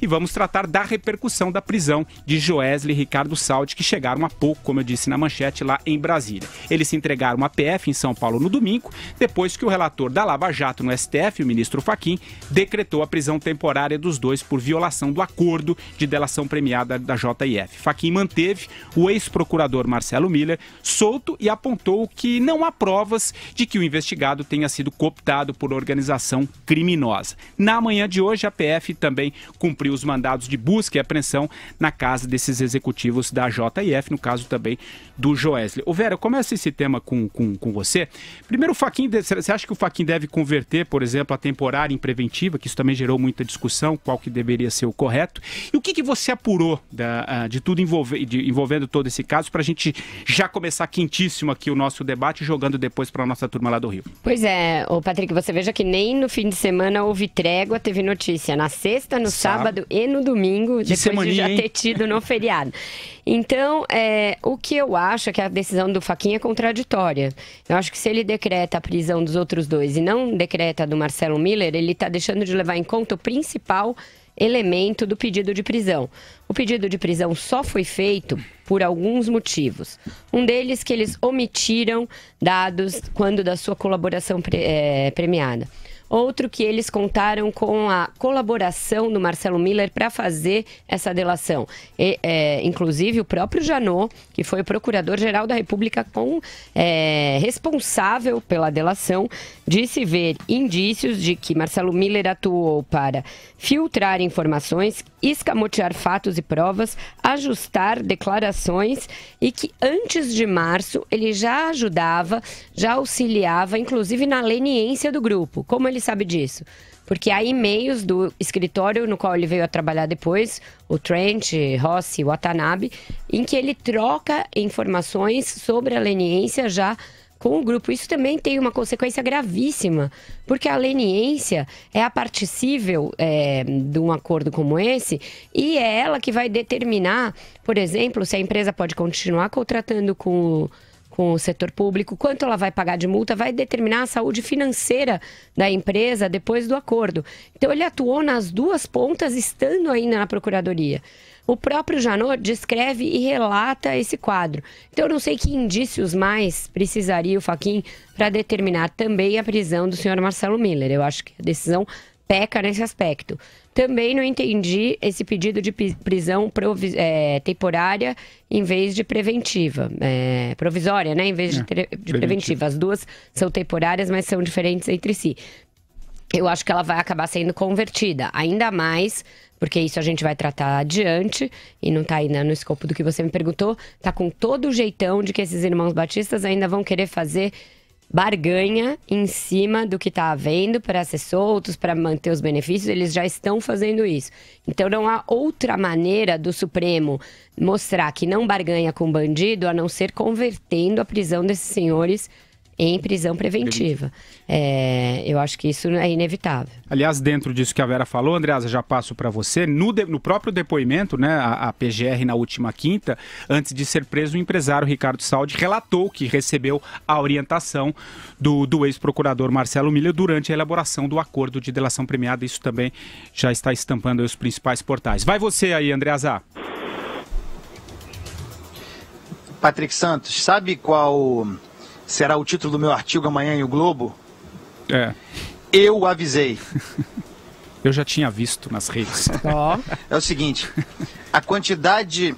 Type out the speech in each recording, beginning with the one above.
e vamos tratar da repercussão da prisão de Joesley e Ricardo Saldi, que chegaram há pouco, como eu disse na manchete, lá em Brasília. Eles se entregaram à PF em São Paulo no domingo, depois que o relator da Lava Jato no STF, o ministro Fachin, decretou a prisão temporária dos dois por violação do acordo de delação premiada da JF. Fachin manteve o ex-procurador Marcelo Miller solto e apontou que não há provas de que o investigado tenha sido cooptado por organização criminosa. Na manhã de hoje, a PF também cumpriu os mandados de busca e apreensão na casa desses executivos da JF, no caso também do Joesley. Ô Vera, eu começo esse tema com você. Primeiro, o Fachin, você acha que o Fachin deve converter, por exemplo, a temporária em preventiva, que isso também gerou muita discussão, qual que deveria ser o correto? E o que você apurou de tudo envolvendo todo esse caso, para a gente já começar quentíssimo aqui o nosso debate, jogando depois para a nossa turma lá do Rio? Pois é, ô Patrick, você veja que nem no fim de semana houve trégua, teve notícia na sexta, no sábado e no domingo, depois de já ter tido no feriado. Então, o que eu acho é que a decisão do Fachin é contraditória. Eu acho que se ele decreta a prisão dos outros dois e não decreta a do Marcelo Miller, ele está deixando de levar em conta o principal elemento do pedido de prisão. O pedido de prisão só foi feito por alguns motivos. Um deles que eles omitiram dados quando da sua colaboração premiada. Outro que eles contaram com a colaboração do Marcelo Miller para fazer essa delação. Inclusive, o próprio Janot, que foi o Procurador-Geral da República responsável pela delação, disse ver indícios de que Marcelo Miller atuou para filtrar informações, escamotear fatos e provas, ajustar declarações e que antes de março ele já ajudava, já auxiliava, inclusive na leniência do grupo. Como ele sabe disso? Porque há e-mails do escritório no qual ele veio a trabalhar depois, o Trent, Rossi, Watanabe, em que ele troca informações sobre a leniência já com o grupo. Isso também tem uma consequência gravíssima, porque a leniência é a parte cível de um acordo como esse, e é ela que vai determinar, por exemplo, se a empresa pode continuar contratando com o setor público, quanto ela vai pagar de multa, vai determinar a saúde financeira da empresa depois do acordo. Então ele atuou nas duas pontas, estando ainda na Procuradoria. O próprio Janot descreve e relata esse quadro. Então, eu não sei que indícios mais precisaria o Fachin para determinar também a prisão do senhor Marcelo Miller. Eu acho que a decisão peca nesse aspecto. Também não entendi esse pedido de prisão temporária em vez de preventiva. Provisória, né? Em vez de preventiva. As duas são temporárias, mas são diferentes entre si. Eu acho que ela vai acabar sendo convertida. Ainda mais, porque isso a gente vai tratar adiante, e não está ainda no escopo do que você me perguntou, está com todo o jeitão de que esses irmãos batistas ainda vão querer fazer barganha em cima do que está havendo para ser soltos, para manter os benefícios. Eles já estão fazendo isso. Então não há outra maneira do Supremo mostrar que não barganha com bandido a não ser convertendo a prisão desses senhores em prisão preventiva. Eu acho que isso é inevitável. Aliás, dentro disso que a Vera falou, Andreasa, já passo para você, no próprio depoimento, né, a PGR na última quinta, antes de ser preso, o empresário Ricardo Saldi relatou que recebeu a orientação do ex-procurador Marcelo Miller durante a elaboração do acordo de delação premiada. Isso também já está estampando aí os principais portais. Vai você aí, Andreasa. Patrick Santos, sabe qual será o título do meu artigo amanhã em O Globo? Eu avisei. Eu já tinha visto nas redes. É o seguinte, a quantidade,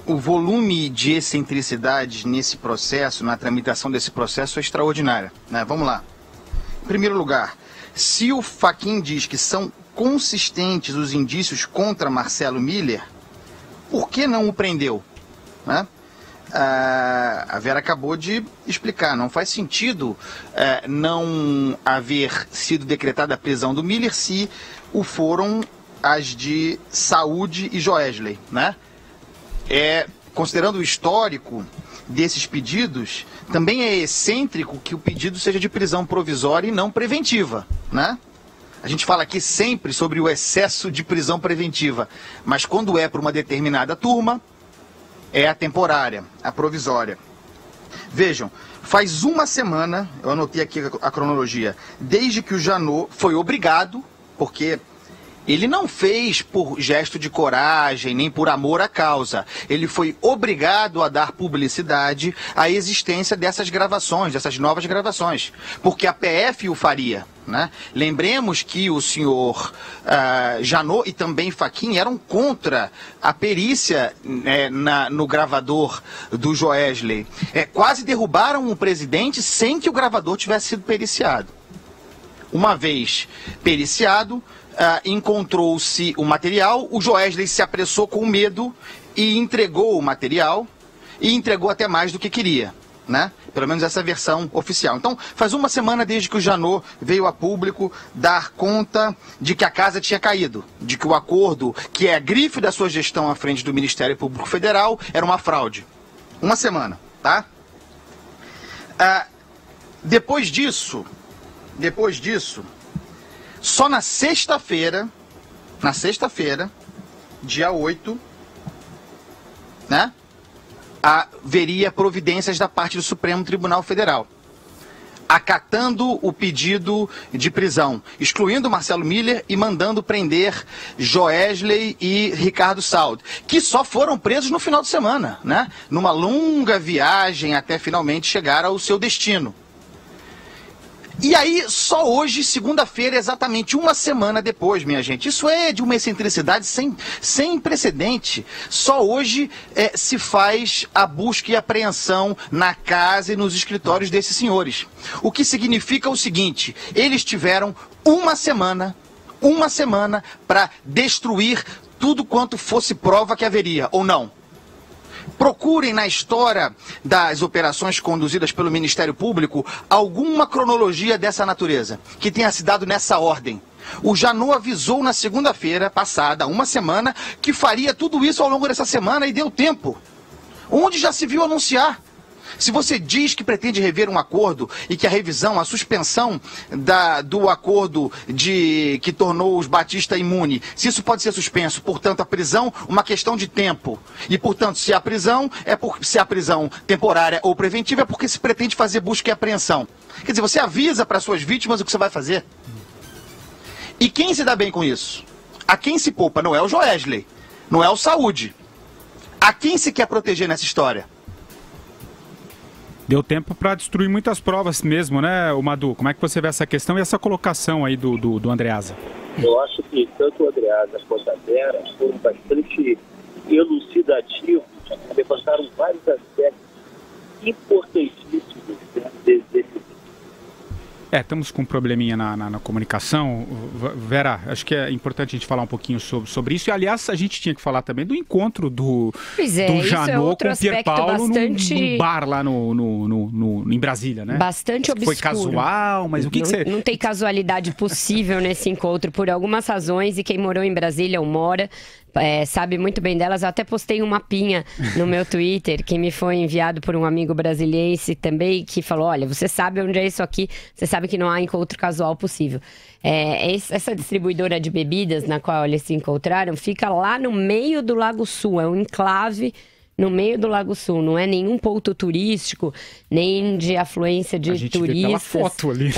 o volume de excentricidades nesse processo, na tramitação desse processo é extraordinária, né? Vamos lá. Em primeiro lugar, se o Fachin diz que são consistentes os indícios contra Marcelo Miller, por que não o prendeu, né? A Vera acabou de explicar, não faz sentido não haver sido decretada a prisão do Miller se o foram as de Saúde e Joesley, né? Considerando o histórico desses pedidos, também é excêntrico que o pedido seja de prisão provisória e não preventiva, né? A gente fala aqui sempre sobre o excesso de prisão preventiva, mas quando é para uma determinada turma, é a temporária, a provisória. Vejam, faz uma semana, eu anotei aqui a cronologia, desde que o Janot foi obrigado, porque Ele não fez por gesto de coragem, nem por amor à causa. Ele foi obrigado a dar publicidade à existência dessas gravações, dessas novas gravações, porque a PF o faria, né? Lembremos que o senhor Janot e também Fachin eram contra a perícia no gravador do Joesley. Quase derrubaram o presidente sem que o gravador tivesse sido periciado. Uma vez periciado, encontrou-se o material, o Joesley se apressou com medo e entregou o material, e entregou até mais do que queria, né? Pelo menos essa versão oficial. Então, faz uma semana desde que o Janot veio a público dar conta de que a casa tinha caído, de que o acordo, que é a grife da sua gestão à frente do Ministério Público Federal, era uma fraude. Uma semana, tá? Depois disso, só na sexta-feira, dia 8, né, haveria providências da parte do Supremo Tribunal Federal, acatando o pedido de prisão, excluindo Marcelo Miller e mandando prender Joesley e Ricardo Saldi, que só foram presos no final de semana, né, numa longa viagem até finalmente chegar ao seu destino. E aí, só hoje, segunda-feira, exatamente uma semana depois, minha gente, isso é de uma excentricidade sem precedente. Só hoje se faz a busca e apreensão na casa e nos escritórios desses senhores. O que significa o seguinte: eles tiveram uma semana para destruir tudo quanto fosse prova que haveria, ou não. Procurem na história das operações conduzidas pelo Ministério Público alguma cronologia dessa natureza, que tenha se dado nessa ordem. O Janot avisou na segunda-feira passada, uma semana, que faria tudo isso ao longo dessa semana e deu tempo. Onde já se viu anunciar? Se você diz que pretende rever um acordo e que a revisão, a suspensão do acordo que tornou os Batista imune, se isso pode ser suspenso, portanto a prisão, uma questão de tempo. E portanto, se a prisão temporária ou preventiva, é porque se pretende fazer busca e apreensão. Quer dizer, você avisa para suas vítimas o que você vai fazer. E quem se dá bem com isso? A quem se poupa não é o Joesley, não é o Saúde. A quem se quer proteger nessa história? Deu tempo para destruir muitas provas mesmo, né, Madu? Como é que você vê essa questão e essa colocação aí do Andreasa? Eu acho que tanto o Andreasa quanto a Vera foram bastante elucidativos, levantaram vários aspectos importantíssimos desse. Estamos com um probleminha na comunicação. Vera, acho que é importante a gente falar um pouquinho sobre isso. E, aliás, a gente tinha que falar também do encontro do Janot com o Pierre Paulo num bar lá em Brasília, né? Bastante obscuro. Foi casual, mas o que você... Não tem casualidade possível nesse encontro, por algumas razões, e quem morou em Brasília ou mora... sabe muito bem delas. Eu até postei um mapinha no meu Twitter que me foi enviado por um amigo brasiliense também, que falou: olha, você sabe onde é isso aqui, você sabe que não há encontro casual possível. Essa distribuidora de bebidas na qual eles se encontraram fica lá no meio do Lago Sul, é um enclave no meio do Lago Sul, não é nenhum ponto turístico, nem de afluência de turistas foto ali.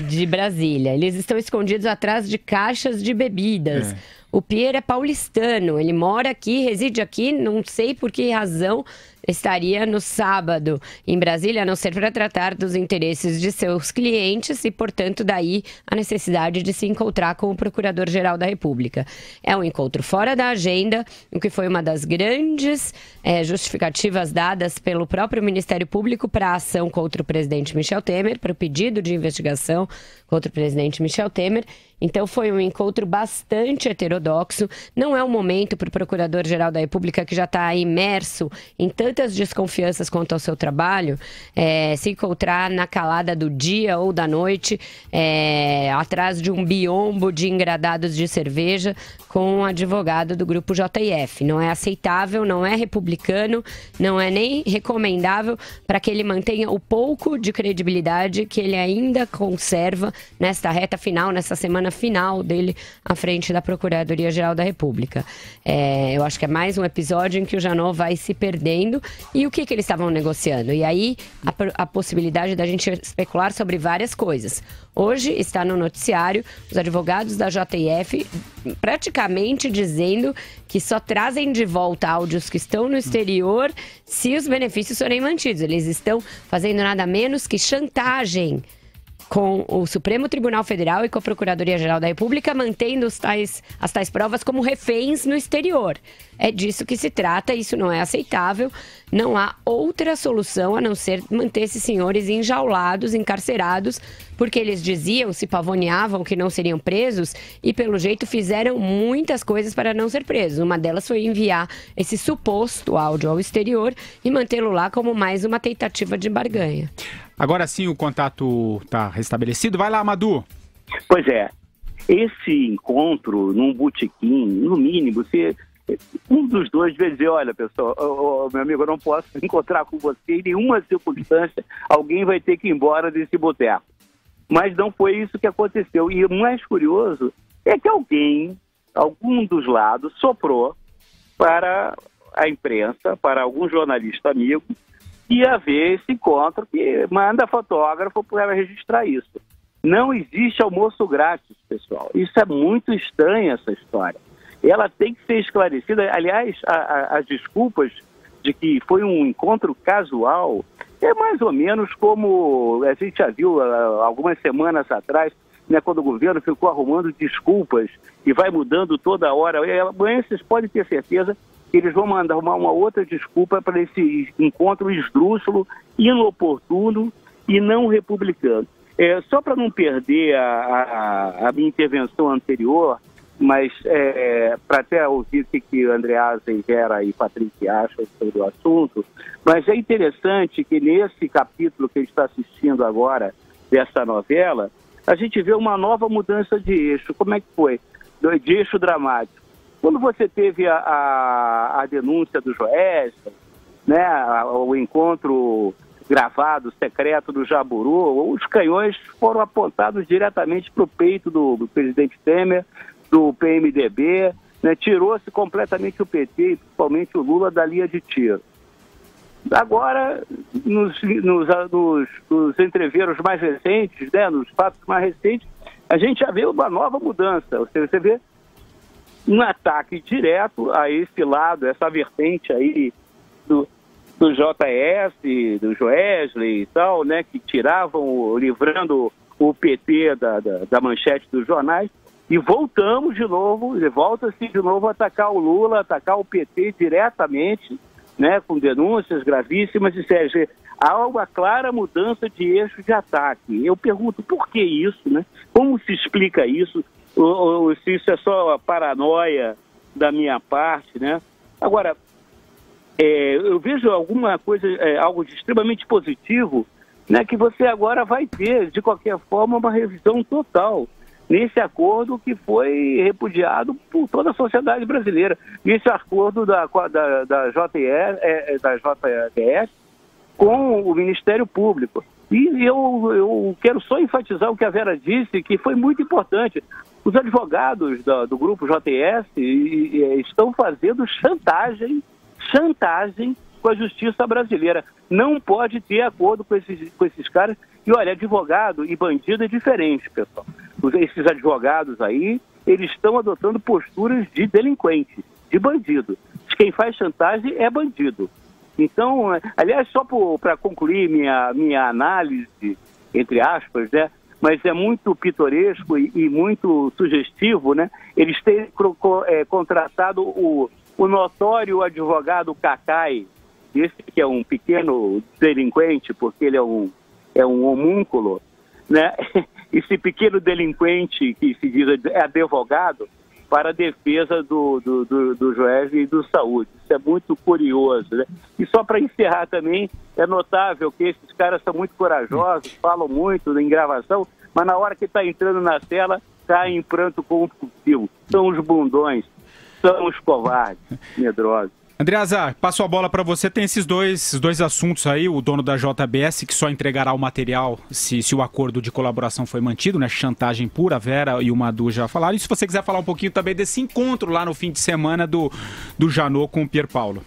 De Brasília. Eles estão escondidos atrás de caixas de bebidas. O Pierre é paulistano, ele mora aqui, reside aqui, não sei por que razão estaria no sábado em Brasília, a não ser para tratar dos interesses de seus clientes e, portanto, daí a necessidade de se encontrar com o Procurador-Geral da República. É um encontro fora da agenda, o que foi uma das grandes justificativas dadas pelo próprio Ministério Público para a ação contra o presidente Michel Temer, para o pedido de investigação contra o presidente Michel Temer. Então foi um encontro bastante heterodoxo. Não é o momento para o Procurador-Geral da República, que já está imerso em tantas desconfianças quanto ao seu trabalho, se encontrar na calada do dia ou da noite, atrás de um biombo de engradados de cerveja com um advogado do grupo JF. Não é aceitável, não é republicano, não é nem recomendável para que ele mantenha o pouco de credibilidade que ele ainda conserva nesta reta final, nessa semana final dele à frente da Procuradoria-Geral da República. Eu acho que é mais um episódio em que o Janot vai se perdendo. E o que eles estavam negociando? E aí, a possibilidade da gente especular sobre várias coisas. Hoje está no noticiário os advogados da JF praticamente dizendo que só trazem de volta áudios que estão no exterior se os benefícios forem mantidos. Eles estão fazendo nada menos que chantagem com o Supremo Tribunal Federal e com a Procuradoria-Geral da República, mantendo as tais provas como reféns no exterior. É disso que se trata, isso não é aceitável. Não há outra solução a não ser manter esses senhores enjaulados, encarcerados, porque eles diziam, se pavoneavam que não seriam presos e, pelo jeito, fizeram muitas coisas para não ser presos. Uma delas foi enviar esse suposto áudio ao exterior e mantê-lo lá como mais uma tentativa de barganha. Agora sim o contato está restabelecido. Vai lá, Madu. Pois é. Esse encontro num botequim, no mínimo, um dos dois vai dizer, olha, pessoal, meu amigo, eu não posso encontrar com você em nenhuma circunstância, alguém vai ter que ir embora desse boteco. Mas não foi isso que aconteceu. E o mais curioso é que algum dos lados, soprou para a imprensa, para algum jornalista amigo, que haver esse encontro, que manda fotógrafo para registrar isso. Não existe almoço grátis, pessoal. Isso é muito estranho, essa história. Ela tem que ser esclarecida. Aliás, as desculpas de que foi um encontro casual é mais ou menos como a gente já viu algumas semanas atrás, né, quando o governo ficou arrumando desculpas e vai mudando toda hora. Amanhã vocês podem ter certeza que eles vão mandar uma outra desculpa para esse encontro esdrúxulo, inoportuno e não republicano. Só para não perder a minha intervenção anterior, mas para até ouvir o que Andreasa, Vera e Patrícia acham sobre o assunto, mas é interessante que nesse capítulo que a gente está assistindo agora, dessa novela, a gente vê uma nova mudança de eixo. Como é que foi? De eixo dramático. Quando você teve a denúncia do Joesley, né, o encontro gravado, secreto do Jaburu, os canhões foram apontados diretamente para o peito do presidente Temer, do PMDB, né, tirou-se completamente o PT, e principalmente o Lula, da linha de tiro. Agora, nos entreveros mais recentes, né, nos fatos mais recentes, a gente já vê uma nova mudança. Você vê um ataque direto a esse lado, essa vertente aí do JS, do Joesley e tal, né, que tiravam, livrando o PT da manchete dos jornais, e voltamos de novo, volta-se de novo a atacar o Lula, atacar o PT diretamente, né, com denúncias gravíssimas, e seja, há uma clara mudança de eixo de ataque. Eu pergunto, por que isso, né? Como se explica isso? Ou se isso é só paranoia da minha parte, né? Agora, eu vejo alguma coisa, algo de extremamente positivo, né, que você agora vai ter, de qualquer forma, uma revisão total nesse acordo que foi repudiado por toda a sociedade brasileira. Nesse acordo da JS com o Ministério Público. E eu quero só enfatizar o que a Vera disse, que foi muito importante. Os advogados do grupo JS estão fazendo chantagem com a justiça brasileira. Não pode ter acordo com esses caras. E olha, advogado e bandido é diferente, pessoal. Esses advogados aí, eles estão adotando posturas de delinquente, de bandido. Quem faz chantagem é bandido. Então, aliás, só para concluir minha análise, entre aspas, né, mas é muito pitoresco e muito sugestivo, né, eles terem contratado o notório advogado Cacai, esse que é um pequeno delinquente, porque ele é um homúnculo, né? Esse pequeno delinquente que se diz advogado para a defesa do Joesley e do Saúde. Isso é muito curioso, né? E só para encerrar também, é notável que esses caras são muito corajosos, falam muito em gravação, mas na hora que está entrando na tela, está em pranto compulsivo. São os bundões, são os covardes, medrosos. Andreasa, passo a bola para você. Tem esses dois assuntos aí, o dono da JBS, que só entregará o material se o acordo de colaboração foi mantido, né? Chantagem pura, a Vera e o Madu já falaram. E se você quiser falar um pouquinho também desse encontro lá no fim de semana do Janot com o Pierpaolo.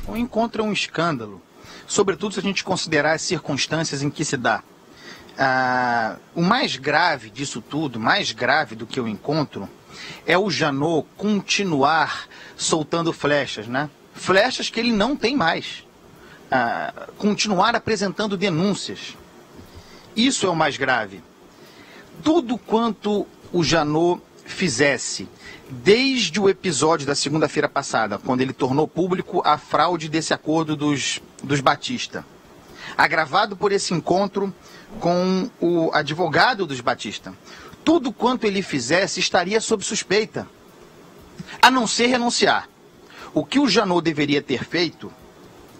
O encontro é um escândalo, sobretudo se a gente considerar as circunstâncias em que se dá. O mais grave disso tudo, mais grave do que o encontro, é o Janot continuar soltando flechas, né? Flechas que ele não tem mais. Continuar apresentando denúncias. Isso é o mais grave. Tudo quanto o Janot fizesse, desde o episódio da segunda-feira passada, quando ele tornou público a fraude desse acordo dos Batista, agravado por esse encontro com o advogado dos Batista, tudo quanto ele fizesse estaria sob suspeita, a não ser renunciar. O que o Janot deveria ter feito,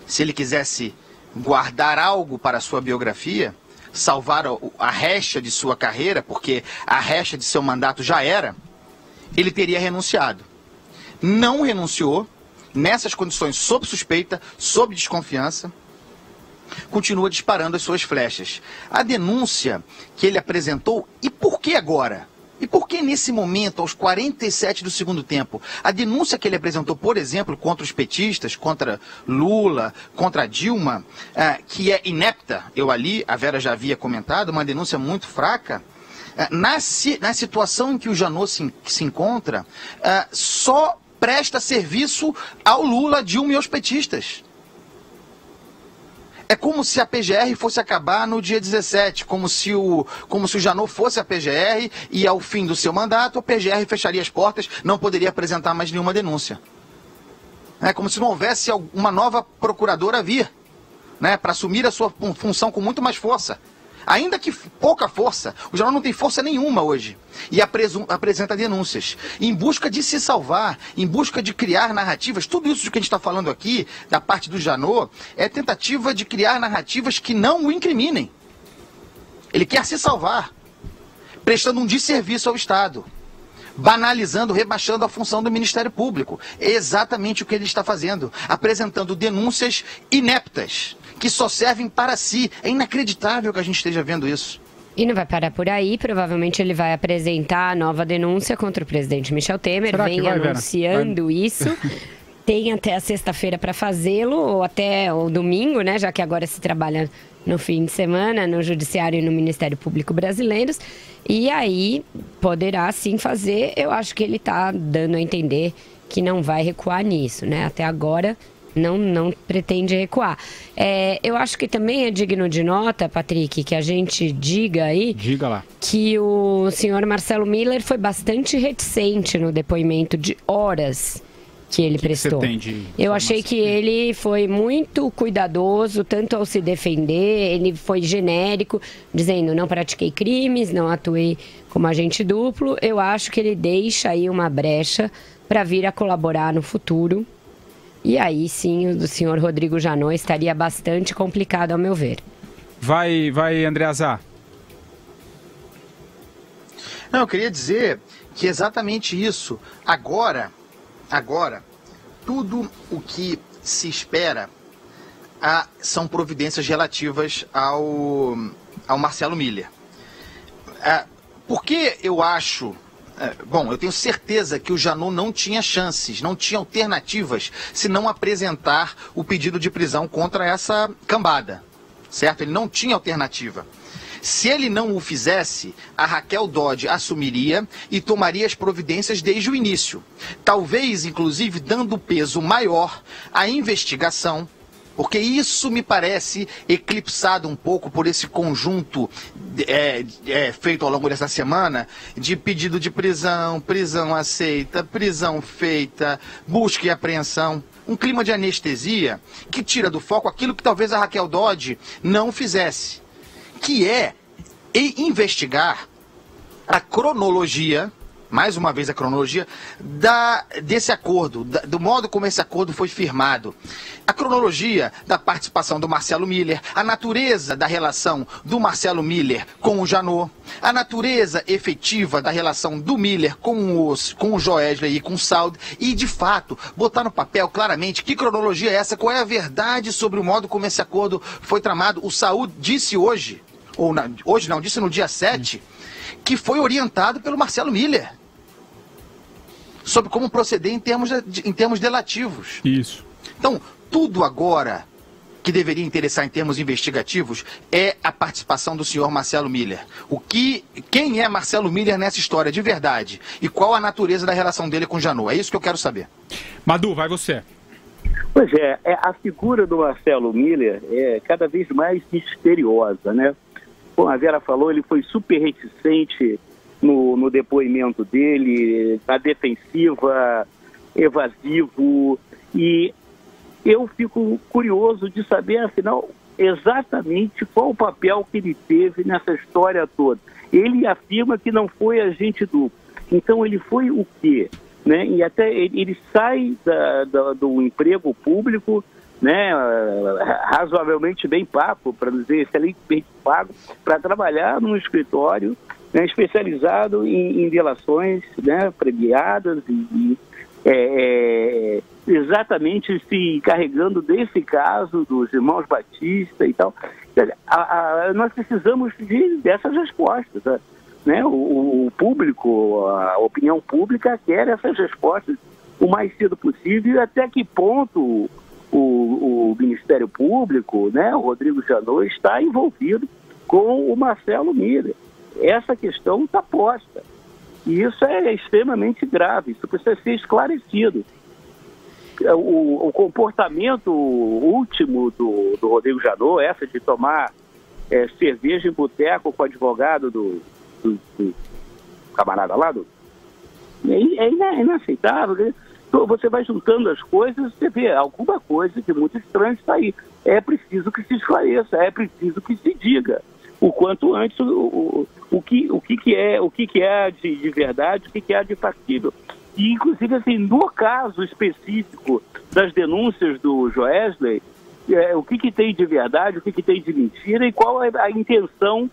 se ele quisesse guardar algo para a sua biografia, salvar a recha de sua carreira, porque a recha de seu mandato já era, ele teria renunciado. Não renunciou, nessas condições, sob suspeita, sob desconfiança, continua disparando as suas flechas. A denúncia que ele apresentou, e por que agora? E por que nesse momento, aos 47 do segundo tempo? A denúncia que ele apresentou, por exemplo, contra os petistas, contra Lula, contra Dilma, que é inepta, a Vera já havia comentado, uma denúncia muito fraca, na situação em que o Janot se encontra, só presta serviço ao Lula, Dilma e aos petistas. É como se a PGR fosse acabar no dia 17, como se o Janot fosse a PGR e ao fim do seu mandato a PGR fecharia as portas, não poderia apresentar mais nenhuma denúncia. É como se não houvesse uma nova procuradora a vir, né, para assumir a sua função com muito mais força. Ainda que pouca força, o Janot não tem força nenhuma hoje. E apresenta denúncias. Em busca de se salvar, em busca de criar narrativas, tudo isso que a gente está falando aqui, da parte do Janot, é tentativa de criar narrativas que não o incriminem. Ele quer se salvar, prestando um desserviço ao Estado, banalizando, rebaixando a função do Ministério Público. É exatamente o que ele está fazendo, apresentando denúncias ineptas, que só servem para si. É inacreditável que a gente esteja vendo isso. E não vai parar por aí, provavelmente ele vai apresentar a nova denúncia contra o presidente Michel Temer, vem anunciando isso. Tem até a sexta-feira para fazê-lo, ou até o domingo, né? Já que agora se trabalha no fim de semana, no Judiciário e no Ministério Público brasileiros. E aí poderá sim fazer. Eu acho que ele está dando a entender que não vai recuar nisso, né? Até agora não pretende recuar. Eu acho que também é digno de nota, Patrick, que a gente diga aí... Diga lá. Que o senhor Marcelo Miller foi bastante reticente no depoimento de horas que ele prestou. Eu achei que ele foi muito cuidadoso, tanto ao se defender, ele foi genérico, dizendo: não pratiquei crimes, não atuei como agente duplo. Eu acho que ele deixa aí uma brecha para vir a colaborar no futuro. E aí sim, o do senhor Rodrigo Janot estaria bastante complicado, ao meu ver. Vai, Andreasa. Não, eu queria dizer que exatamente isso. Agora, tudo o que se espera são providências relativas ao Marcelo Miller. Por que eu acho... Bom, eu tenho certeza que o Janot não tinha chances, não tinha alternativas se não apresentar o pedido de prisão contra essa cambada, certo? Ele não tinha alternativa. Se ele não o fizesse, a Raquel Dodge assumiria e tomaria as providências desde o início. Talvez, inclusive, dando peso maior à investigação, porque isso me parece eclipsado um pouco por esse conjunto feito ao longo dessa semana de pedido de prisão, prisão aceita, prisão feita, busca e apreensão. Um clima de anestesia que tira do foco aquilo que talvez a Raquel Dodge não fizesse, que é investigar a cronologia mais uma vez a cronologia, desse acordo, do modo como esse acordo foi firmado. A cronologia da participação do Marcelo Miller, a natureza da relação do Marcelo Miller com o Janot, a natureza efetiva da relação do Miller com o Joesley e com o Saud, e, de fato, botar no papel claramente que cronologia é essa, qual é a verdade sobre o modo como esse acordo foi tramado. O Saud disse hoje, disse no dia 7, que foi orientado pelo Marcelo Miller sobre como proceder em termos delativos. Isso. Então, tudo agora que deveria interessar em termos investigativos é a participação do senhor Marcelo Miller. Quem é Marcelo Miller nessa história de verdade? E qual a natureza da relação dele com o Janot? É isso que eu quero saber. Madu, vai você. Pois é, a figura do Marcelo Miller é cada vez mais misteriosa, né? Como a Vera falou, ele foi super reticente no depoimento dele, na defensiva, evasivo, e eu fico curioso de saber, afinal, exatamente qual o papel que ele teve nessa história toda. Ele afirma que não foi agente duplo. Então, ele foi o quê? Né? E até ele sai do emprego público, né, razoavelmente bem pago, para dizer excelentemente pago, para trabalhar num escritório, né, especializado em delações, né, premiadas e exatamente se encarregando desse caso dos irmãos Batista e tal. Nós precisamos dessas respostas, né? O público, a opinião pública quer essas respostas o mais cedo possível, e até que ponto o Ministério Público, né, o Rodrigo Janot, está envolvido com o Marcelo Miller. Essa questão está posta. E isso é extremamente grave, isso precisa ser esclarecido. O comportamento último do Rodrigo Janot, essa de tomar cerveja em boteco com o advogado do camarada lá, é inaceitável, né? Você vai juntando as coisas, você vê alguma coisa de muito estranho está aí. É preciso que se esclareça, é preciso que se diga o quanto antes o que é de verdade, o que é de factível. E, inclusive, assim, no caso específico das denúncias do Joesley, o que tem de verdade, o que tem de mentira e qual é a intenção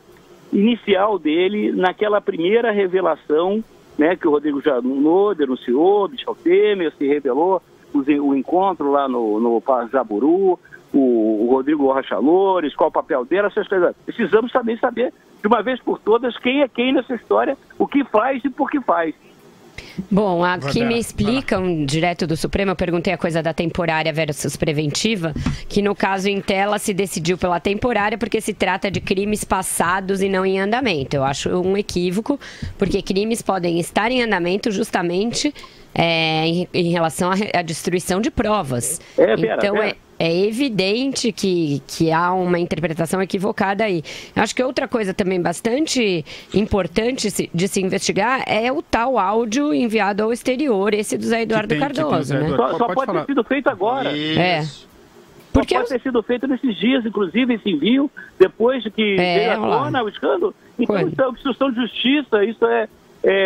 inicial dele naquela primeira revelação, né, que o Rodrigo Janot denunciou, Michel Temer se revelou, o encontro lá no Palácio Jaburu, o Rodrigo Rocha Loures, qual o papel dele, essas coisas. Precisamos também saber, de uma vez por todas, quem é quem nessa história, o que faz e por que faz. Bom, aqui me explicam, direto do Supremo, eu perguntei a coisa da temporária versus preventiva, que no caso em tela se decidiu pela temporária porque se trata de crimes passados e não em andamento. Eu acho um equívoco, porque crimes podem estar em andamento justamente em relação à destruição de provas. Então, é evidente que há uma interpretação equivocada aí. Eu acho que outra coisa também bastante importante de se investigar é o tal áudio enviado ao exterior, esse do Zé Eduardo Cardoso, né? Só pode ter sido feito agora. Porque pode ter sido feito nesses dias, inclusive, esse envio, depois de que veio à tona o escândalo. Então, isso é obstrução de justiça, isso é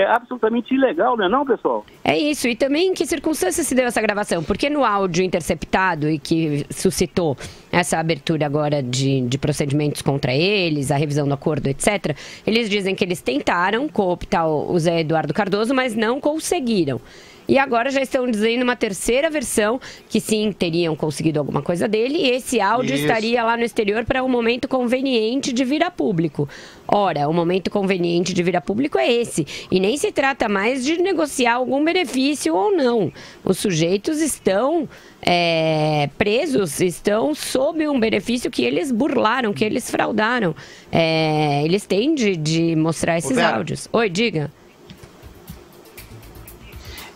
absolutamente ilegal, não é não, pessoal? É isso, e também em que circunstâncias se deu essa gravação? Porque no áudio interceptado e que suscitou essa abertura agora de procedimentos contra eles, a revisão do acordo, etc., eles dizem que eles tentaram cooptar o Zé Eduardo Cardoso, mas não conseguiram. E agora já estão dizendo uma terceira versão que sim, teriam conseguido alguma coisa dele e esse áudio estaria lá no exterior para um momento conveniente de vir a público. Ora, o momento conveniente de vir a público é esse. E nem se trata mais de negociar algum benefício ou não. Os sujeitos estão presos, estão sob um benefício que eles burlaram, que eles fraudaram. Eles têm de mostrar esses áudios. Oi, diga.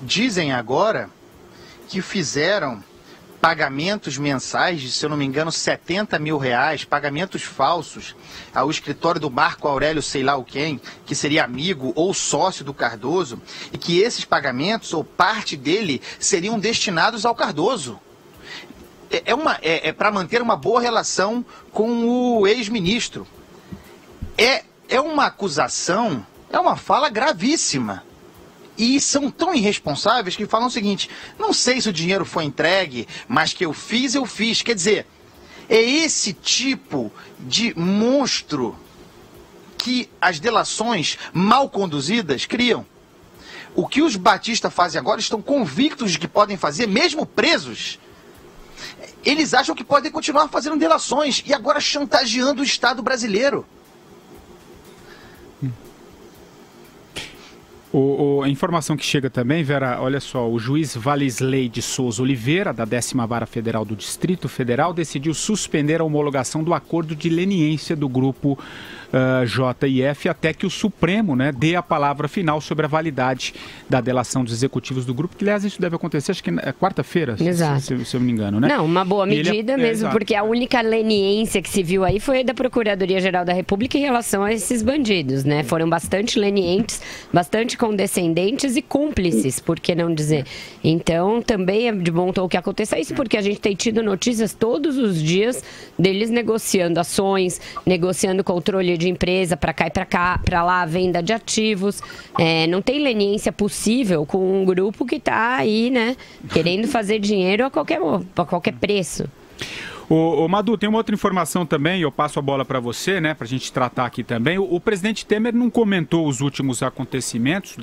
Dizem agora que fizeram pagamentos mensais de, se eu não me engano, 70 mil reais, pagamentos falsos ao escritório do Marco Aurélio sei lá o quem, que seria amigo ou sócio do Cardoso, e que esses pagamentos, ou parte dele, seriam destinados ao Cardoso. É para manter uma boa relação com o ex-ministro. É uma acusação, é uma fala gravíssima. E são tão irresponsáveis que falam o seguinte: não sei se o dinheiro foi entregue, mas que eu fiz. Quer dizer, é esse tipo de monstro que as delações mal conduzidas criam. O que os Batista fazem agora, estão convictos de que podem fazer, mesmo presos. Eles acham que podem continuar fazendo delações e agora chantageando o Estado brasileiro. A informação que chega também, Vera, olha só, o juiz Valisley de Souza Oliveira, da 10ª Vara Federal do Distrito Federal, decidiu suspender a homologação do acordo de leniência do grupo JF até que o Supremo, né, dê a palavra final sobre a validade da delação dos executivos do grupo, que, aliás, isso deve acontecer, acho que é quarta-feira, se eu não me engano, né? Não, uma boa medida mesmo, porque a única leniência que se viu aí foi da Procuradoria-Geral da República em relação a esses bandidos, né? Foram bastante lenientes, bastante condescendentes e cúmplices, por que não dizer? Então, também é de bom tom que aconteça isso, porque a gente tem tido notícias todos os dias deles negociando ações, negociando controle de empresa para cá e para lá, venda de ativos. Não tem leniência possível com um grupo que está aí, né, querendo fazer dinheiro a qualquer preço. Ô Madu, tem uma outra informação também, eu passo a bola para você, né, para a gente tratar aqui também. O presidente Temer não comentou os últimos acontecimentos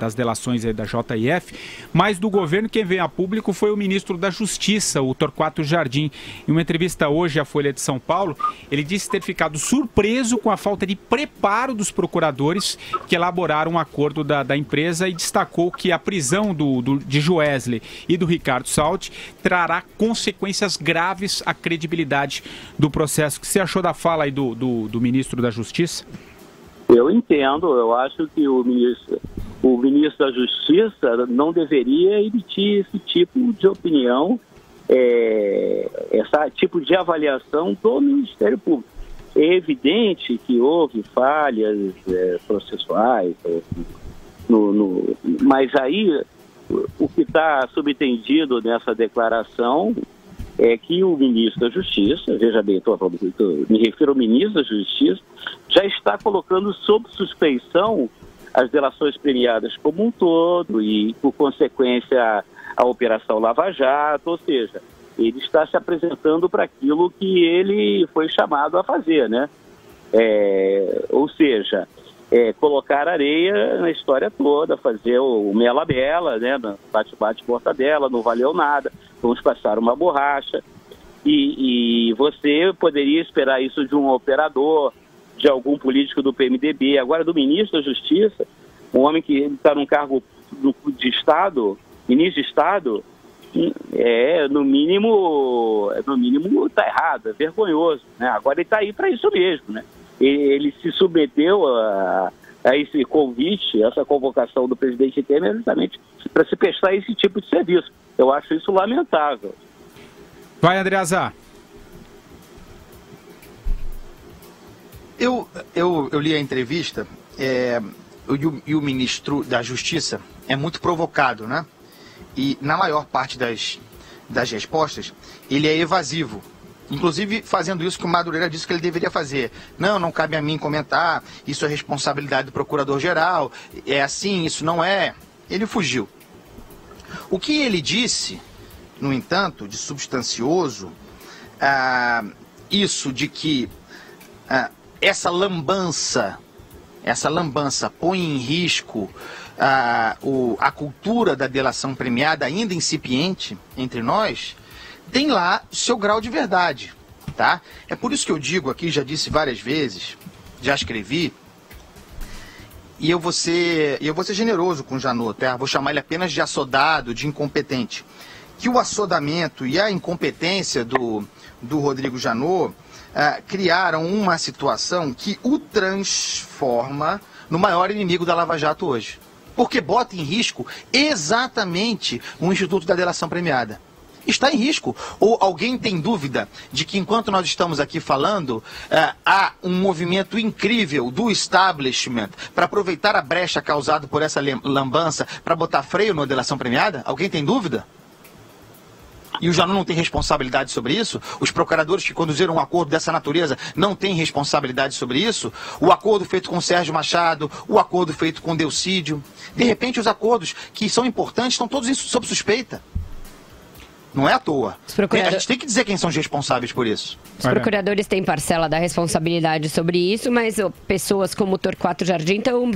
das delações aí da JF, mas do governo quem veio a público foi o ministro da Justiça, o Torquato Jardim. Em uma entrevista hoje à Folha de São Paulo, ele disse ter ficado surpreso com a falta de preparo dos procuradores que elaboraram um acordo da empresa e destacou que a prisão de Joesley e do Ricardo Saldi trará consequências graves à credibilidade do processo. O que você achou da fala aí do ministro da Justiça? Eu entendo, eu acho que o ministro da Justiça não deveria emitir esse tipo de opinião, esse tipo de avaliação do Ministério Público. É evidente que houve falhas processuais, mas aí o que está subentendido nessa declaração é que o ministro da Justiça, veja bem, me refiro ao ministro da Justiça, já está colocando sob suspeição as delações premiadas como um todo e, por consequência, a Operação Lava Jato, ou seja, ele está se apresentando para aquilo que ele foi chamado a fazer, né? Ou seja, colocar areia na história toda, fazer o mela-bela, né? Bate-bate, mortadela, não valeu nada, vamos passar uma borracha. E você poderia esperar isso de um operador, de algum político do PMDB, agora do ministro da Justiça, um homem que está num cargo de Estado, ministro de Estado, no mínimo está errado, é vergonhoso, né? Agora ele está aí para isso mesmo, né? Ele se submeteu a esse convite, essa convocação do presidente Temer, justamente para se prestar esse tipo de serviço. Eu acho isso lamentável. Vai, Andreasa. Eu li a entrevista e o ministro da Justiça é muito provocado, né? E na maior parte das respostas, ele é evasivo. Inclusive fazendo isso que o Madureira disse que ele deveria fazer. Não cabe a mim comentar, isso é responsabilidade do procurador-geral, é assim, isso não é. Ele fugiu. O que ele disse, no entanto, de substancioso, isso de que essa lambança põe em risco a cultura da delação premiada, ainda incipiente entre nós, tem lá o seu grau de verdade, tá? É por isso que eu digo aqui, já disse várias vezes, já escrevi, e eu vou ser generoso com o Janot, tá? Vou chamar ele apenas de assodado, de incompetente. Que o assodamento e a incompetência do Rodrigo Janot criaram uma situação que o transforma no maior inimigo da Lava Jato hoje. Porque bota em risco exatamente o Instituto da Delação Premiada. Está em risco. Ou alguém tem dúvida de que enquanto nós estamos aqui falando, há um movimento incrível do establishment para aproveitar a brecha causada por essa lambança para botar freio na delação premiada? Alguém tem dúvida? E o Janot não tem responsabilidade sobre isso? Os procuradores que conduziram um acordo dessa natureza não têm responsabilidade sobre isso? O acordo feito com o Sérgio Machado, o acordo feito com o Delcídio. De repente, os acordos que são importantes estão todos sob suspeita. Não é à toa. A gente tem que dizer quem são os responsáveis por isso. Os procuradores têm parcela da responsabilidade sobre isso, mas pessoas como o Torquato Jardim estão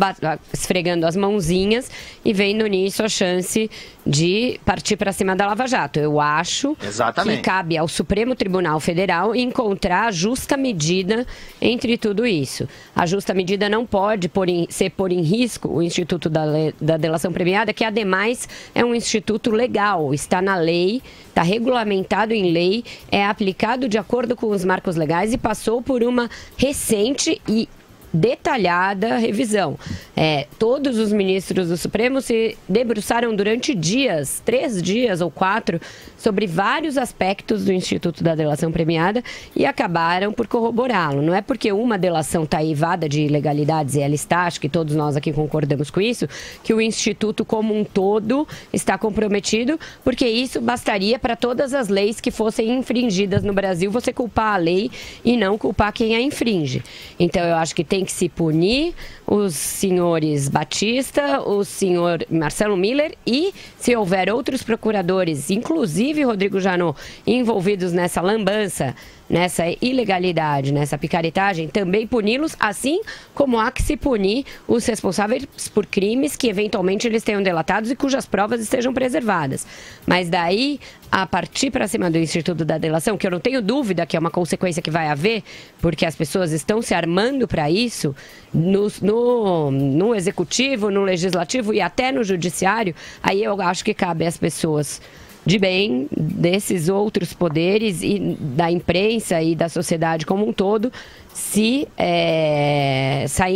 esfregando as mãozinhas e vendo nisso a chance de partir para cima da Lava Jato. Eu acho que cabe ao Supremo Tribunal Federal encontrar a justa medida entre tudo isso. A justa medida não pode pôr em risco o Instituto da Delação Premiada, que ademais é um instituto legal, está na lei, está regulamentado em lei, é aplicado de acordo com os marcos legais e passou por uma recente e detalhada revisão. Todos os ministros do Supremo se debruçaram durante 3 dias ou 4, sobre vários aspectos do Instituto da Delação Premiada e acabaram por corroborá-lo. Não é porque uma delação está eivada de ilegalidades, e ela está, acho que todos nós aqui concordamos com isso, que o Instituto como um todo está comprometido, porque isso bastaria para todas as leis que fossem infringidas no Brasil, você culpar a lei e não culpar quem a infringe. Então, eu acho que tem que se punir os senhores Batista, o senhor Marcelo Miller e, se houver outros procuradores, inclusive Rodrigo Janot, envolvidos nessa lambança, nessa ilegalidade, nessa picaretagem, também puni-los, assim como há que se punir os responsáveis por crimes que eventualmente eles tenham delatados e cujas provas estejam preservadas. Mas daí, a partir para cima do Instituto da Delação, que eu não tenho dúvida que é uma consequência que vai haver, porque as pessoas estão se armando para isso, no Executivo, no Legislativo e até no Judiciário, aí eu acho que cabe às pessoas de bem desses outros poderes e da imprensa e da sociedade como um todo sair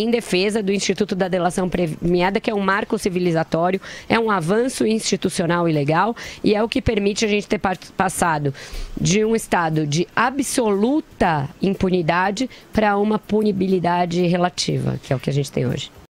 em defesa do Instituto da Delação Premiada, que é um marco civilizatório, é um avanço institucional e legal e é o que permite a gente ter passado de um estado de absoluta impunidade para uma punibilidade relativa, que é o que a gente tem hoje.